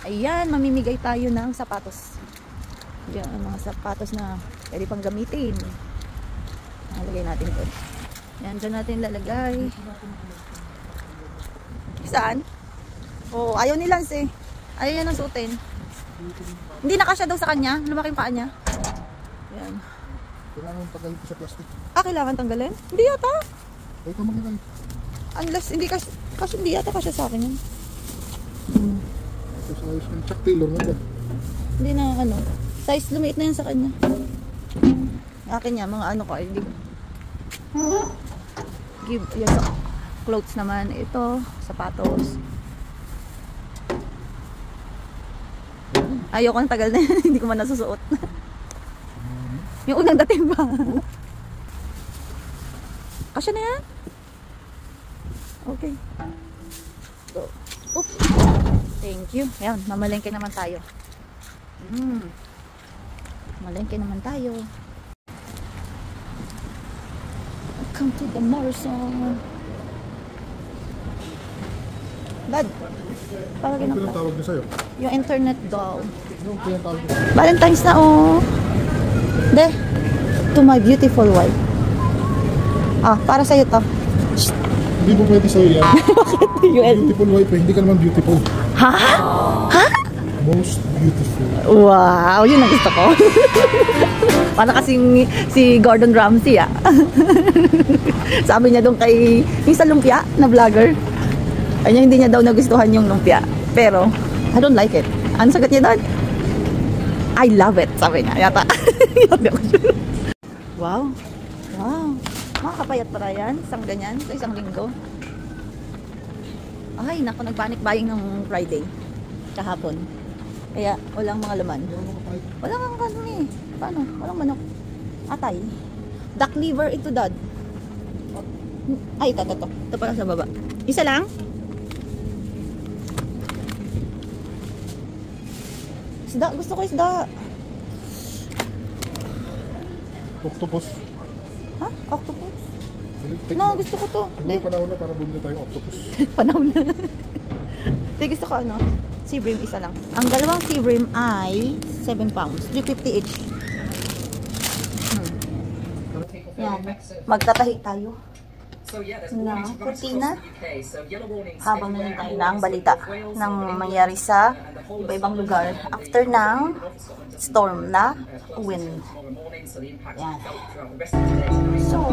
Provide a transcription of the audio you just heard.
Ayan, mamimigay tayo ng sapatos. Yan, mga sapatos na pwede pang gamitin. Nalagay natin ito. Yan, dyan natin lalagay. Saan? Oh, ayaw ni Lance eh. Ayaw niya nang suotin. Hindi na kasya daw sa kanya. Lumaking paa niya. Yan. Kailangan tanggalin ko sa plastic. Ah, kailangan tanggalin? Hindi yata. Ay, ito maglalagay. Unless, hindi kasi hindi yata kasya sa akin yan. Ito sa ayos ng Chuck Taylor na ba? Hindi na ano. Size lumiit na yan sa kanya. Akin niya, mga ano ko. Hindi. Give, yes, clothes naman. Ito, sapatos. Ayoko ang tagal na yan. Hindi ko man nasusuot. Yung unang dating ba? Kasya na yan? Okay. Go. Oop. Thank you. Ayan, mamalengke naman tayo. Mamalengke naman tayo. Welcome to the Morrison. Dad, parang Ano pinatawag niya sa'yo? yung internet doll. Ano pinatawag niya? Valentine's na oh. De, to my beautiful wife. Ah, para sa'yo to. Hindi mo pwede sa'yo yan. Bakit? Beautiful wife, hindi ka naman beautiful. Ha? Ha? Most beautiful. Wow, yun ang gusto ko. Parang kasing si Gordon Ramsay ah. Sabi niya doon kay yung sa lumpia na vlogger. Ayun, hindi niya daw nagustuhan yung lumpia. Pero, I don't like it. Ano sagot niya doon? I love it, sabi niya. Yata. Wow. Wow. Makakapayat para yan. Isang ganyan. Sa isang linggo. Ay, naku, nag-panic buying ng Friday. Kahapon. Kaya, walang mga laman. Walang ang kanumi. Paano? Walang manok. Atay. Duck liver ito, Dad. Ay, ito. Ito pala sa baba. Isa lang? Isda. Gusto ko isda. Octopus. Ha? Octopus? No, gusto ko to. Hindi, panahon na para bumili tayong octopus. Panahon na. Hindi, gusto ko ano. Sea bream isa lang. Ang dalawang sea bream ay 7 pounds. 350 each. Yan. Magtatahi tayo na kurtina habang nanin tayo ng balita ng mangyari sa iba-ibang lugar after ng storm na wind. Yan. So,